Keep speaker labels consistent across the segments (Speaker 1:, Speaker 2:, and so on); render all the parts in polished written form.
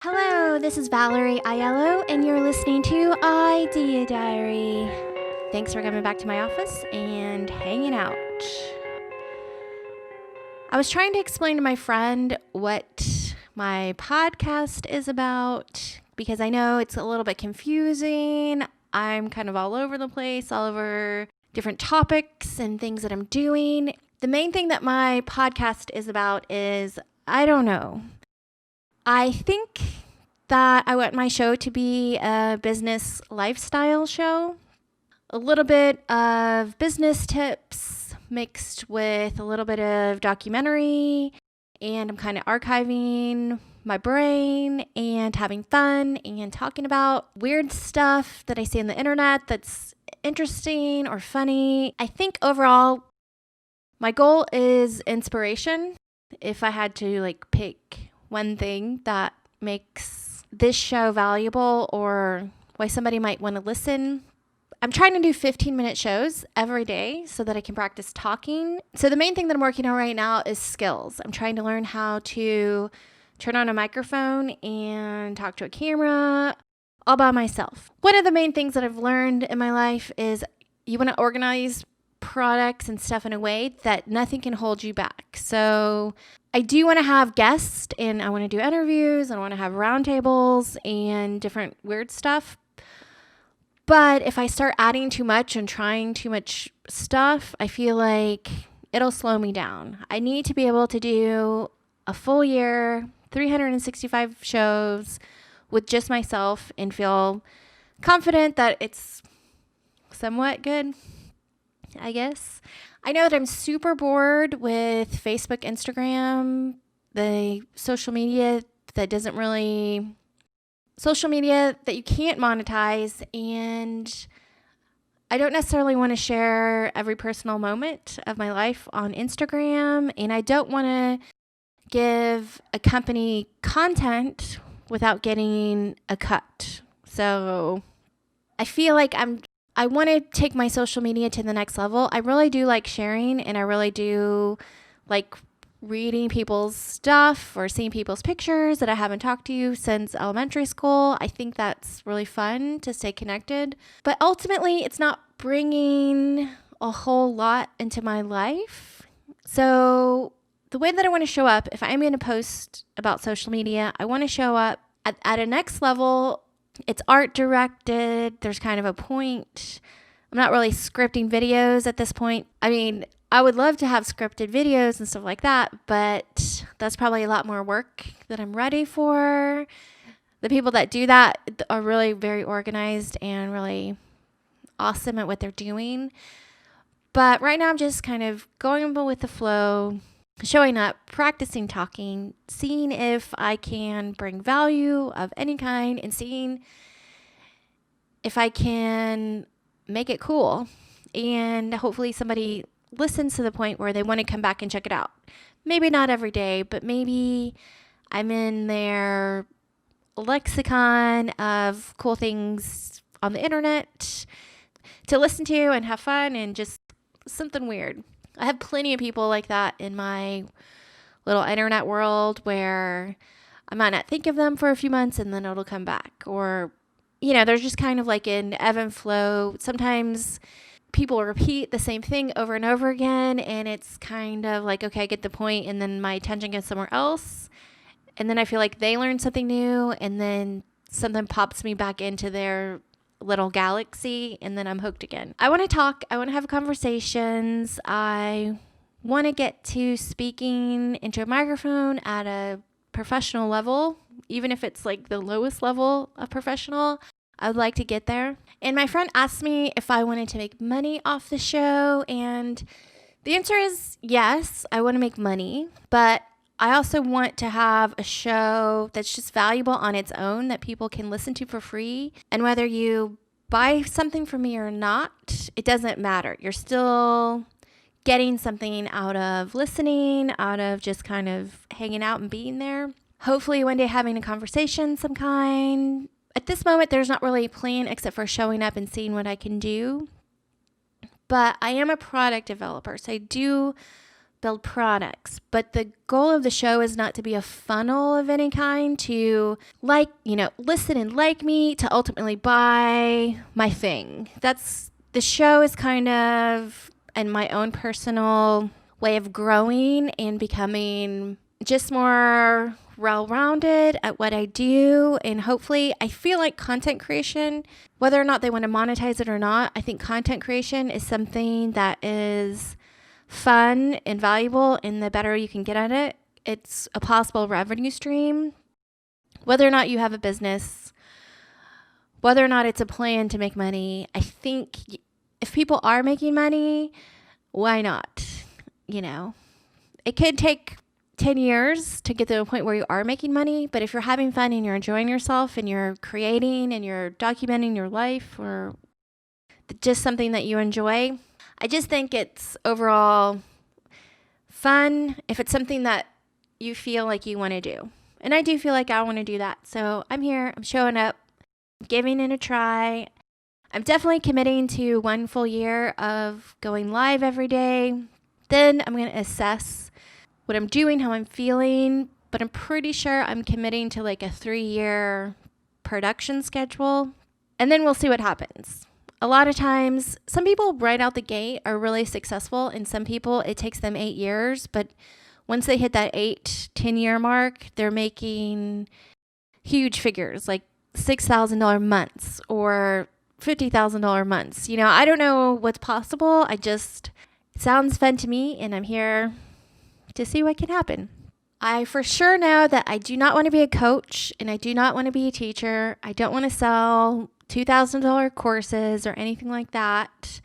Speaker 1: Hello, this is Valerie Aiello, and you're listening to Idea Diary. Thanks for coming back to my office and hanging out. I was trying to explain to my friend what my podcast is about because I know it's a little bit confusing. I'm kind of all over the place, all over different topics and things that I'm doing. The main thing that my podcast is about is, I don't know. I think that I want my show to be a business lifestyle show. A little bit of business tips mixed with a little bit of documentary. And I'm kind of archiving my brain and having fun and talking about weird stuff that I see on the internet that's interesting or funny. I think overall, my goal is inspiration. If I had to pick one thing that makes this show valuable or why somebody might want to listen, I'm trying to do 15-minute shows every day so that I can practice talking. So the main thing that I'm working on right now is skills. I'm trying to learn how to turn on a microphone and talk to a camera all by myself. One of the main things that I've learned in my life is you want to organize products and stuff in a way that nothing can hold you back. So I do want to have guests and I want to do interviews. I want to have roundtables and different weird stuff. But if I start adding too much and trying too much stuff, I feel like it'll slow me down. I need to be able to do a full year, 365 shows with just myself and feel confident that it's somewhat good, I guess. I know that I'm super bored with Facebook, Instagram, the social media that you can't monetize, and I don't necessarily want to share every personal moment of my life on Instagram, and I don't want to give a company content without getting a cut. So I feel like I want to take my social media to the next level. I really do like sharing, and I really do like reading people's stuff or seeing people's pictures that I haven't talked to you since elementary school. I think that's really fun to stay connected. But ultimately, it's not bringing a whole lot into my life. So the way that I want to show up, if I'm going to post about social media, I want to show up at a next level. It's art directed. There's kind of a point. I'm not really scripting videos at this point. I mean, I would love to have scripted videos and stuff like that, but that's probably a lot more work that I'm ready for. The people that do that are really very organized and really awesome at what they're doing. But right now I'm just kind of going with the flow, showing up, practicing talking, seeing if I can bring value of any kind, and seeing if I can make it cool. And hopefully somebody listens to the point where they want to come back and check it out. Maybe not every day, but maybe I'm in their lexicon of cool things on the internet to listen to and have fun and just something weird. I have plenty of people like that in my little internet world where I might not think of them for a few months and then it'll come back. Or, there's just kind of like an ebb and flow. Sometimes people repeat the same thing over and over again, and it's kind of like, okay, I get the point, and then my attention gets somewhere else. And then I feel like they learn something new, and then something pops me back into their little galaxy, and then I'm hooked again. I want to talk. I want to have conversations. I want to get to speaking into a microphone at a professional level, even if it's like the lowest level of professional. I would like to get there. And my friend asked me if I wanted to make money off the show, and the answer is yes, I want to make money, but I also want to have a show that's just valuable on its own that people can listen to for free. And whether you buy something from me or not, it doesn't matter. You're still getting something out of listening, out of just kind of hanging out and being there. Hopefully one day having a conversation some kind. At this moment, there's not really a plan except for showing up and seeing what I can do. But I am a product developer, so I do build products. But the goal of the show is not to be a funnel of any kind to listen and like me to ultimately buy my thing. The show is kind of in my own personal way of growing and becoming just more well-rounded at what I do. And hopefully, I feel like content creation, whether or not they want to monetize it or not, I think content creation is something that is fun and valuable, and the better you can get at it, it's a possible revenue stream. Whether or not you have a business, whether or not it's a plan to make money, I think if people are making money, why not? It could take 10 years to get to a point where you are making money, but if you're having fun and you're enjoying yourself and you're creating and you're documenting your life or just something that you enjoy, I just think it's overall fun if it's something that you feel like you want to do. And I do feel like I want to do that. So I'm here, I'm showing up, giving it a try. I'm definitely committing to 1 full year of going live every day. Then I'm going to assess what I'm doing, how I'm feeling, but I'm pretty sure I'm committing to like a 3-year production schedule. And then we'll see what happens. A lot of times, some people right out the gate are really successful, and some people, it takes them 8 years. But once they hit that 10-year mark, they're making huge figures, like $6,000 months or $50,000 months. I don't know what's possible. It sounds fun to me, and I'm here to see what can happen. I for sure know that I do not want to be a coach, and I do not want to be a teacher. I don't want to sell $2,000 courses or anything like that.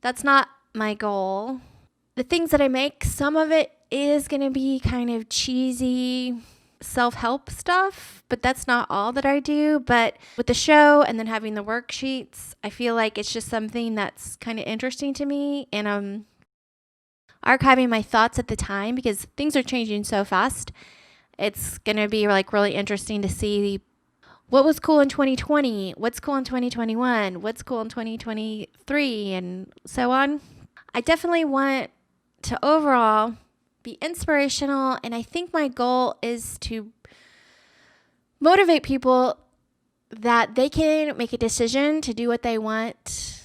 Speaker 1: That's not my goal. The things that I make, some of it is going to be kind of cheesy self-help stuff, but that's not all that I do. But with the show and then having the worksheets, I feel like it's just something that's kind of interesting to me, and I'm archiving my thoughts at the time because things are changing so fast. It's going to be like really interesting to see what was cool in 2020, what's cool in 2021, what's cool in 2023, and so on. I definitely want to overall be inspirational, and I think my goal is to motivate people that they can make a decision to do what they want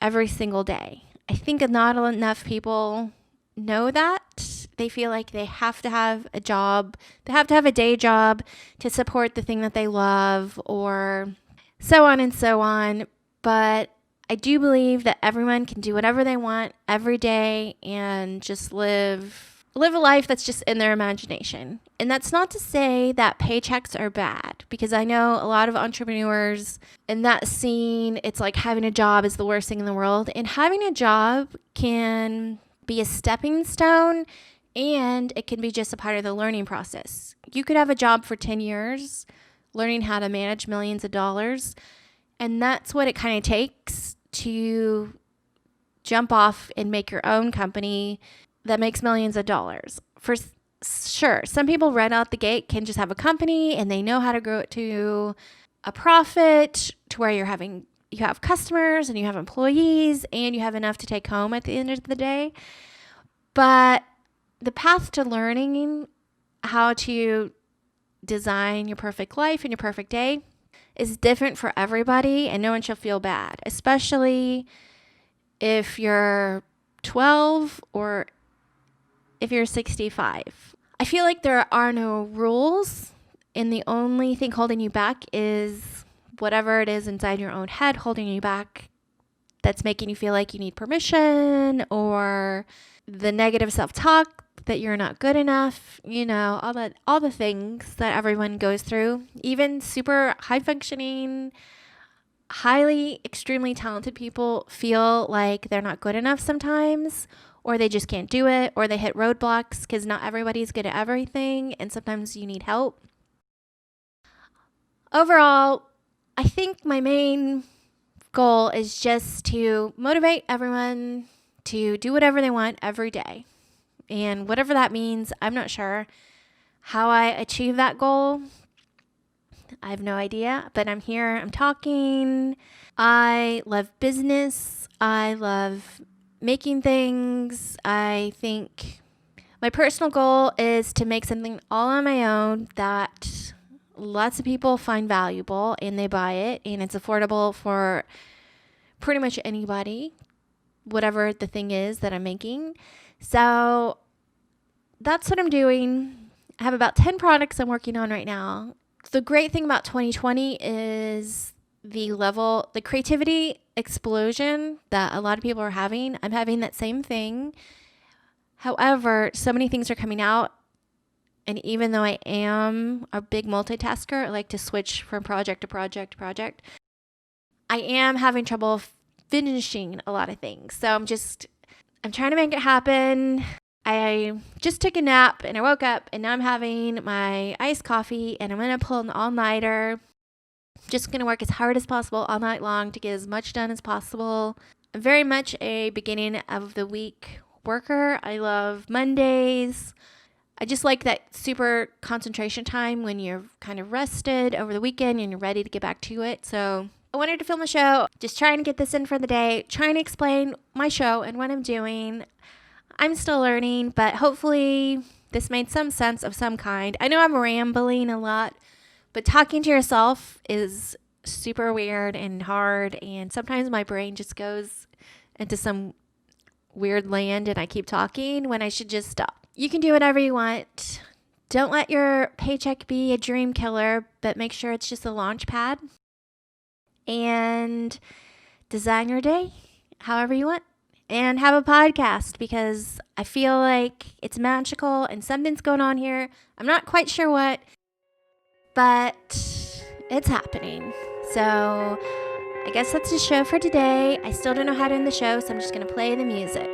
Speaker 1: every single day. I think not enough people know that. They feel like they have to have a job, they have to have a day job to support the thing that they love, or so on and so on. But I do believe that everyone can do whatever they want every day and just live a life that's just in their imagination. And that's not to say that paychecks are bad, because I know a lot of entrepreneurs in that scene, it's like having a job is the worst thing in the world. And having a job can be a stepping stone, and it can be just a part of the learning process. You could have a job for 10 years learning how to manage millions of dollars, and that's what it kind of takes to jump off and make your own company that makes millions of dollars. For sure, some people right out the gate can just have a company and they know how to grow it to a profit to where you have customers and you have employees and you have enough to take home at the end of the day. But the path to learning how to design your perfect life and your perfect day is different for everybody, and no one should feel bad, especially if you're 12 or if you're 65. I feel like there are no rules, and the only thing holding you back is whatever it is inside your own head holding you back that's making you feel like you need permission, or the negative self-talk that you're not good enough, all the things that everyone goes through. Even super high-functioning, highly, extremely talented people feel like they're not good enough sometimes, or they just can't do it, or they hit roadblocks because not everybody's good at everything, and sometimes you need help. Overall, I think my main goal is just to motivate everyone to do whatever they want every day. And whatever that means, I'm not sure how I achieve that goal. I have no idea, but I'm here, I'm talking. I love business. I love making things. I think My personal goal is to make something all on my own that lots of people find valuable and they buy it, and it's affordable for pretty much anybody, whatever the thing is that I'm making. So that's what I'm doing. I have about 10 products I'm working on right now. The great thing about 2020 is the creativity explosion that a lot of people are having. I'm having that same thing. However, so many things are coming out. And even though I am a big multitasker, I like to switch from project to project to project, I am having trouble finishing a lot of things. So I'm trying to make it happen. I just took a nap and I woke up and now I'm having my iced coffee and I'm going to pull an all-nighter. Just going to work as hard as possible all night long to get as much done as possible. I'm very much a beginning of the week worker. I love Mondays. I just like that super concentration time when you're kind of rested over the weekend and you're ready to get back to it. So I wanted to film a show, just trying to get this in for the day, trying to explain my show and what I'm doing. I'm still learning, but hopefully this made some sense of some kind. I know I'm rambling a lot, but talking to yourself is super weird and hard, and sometimes my brain just goes into some weird land and I keep talking when I should just stop. You can do whatever you want. Don't let your paycheck be a dream killer, but make sure it's just a launch pad. And design your day however you want. And have a podcast because I feel like it's magical and something's going on here. I'm not quite sure what, but it's happening. So I guess that's the show for today. I still don't know how to end the show, so I'm just going to play the music.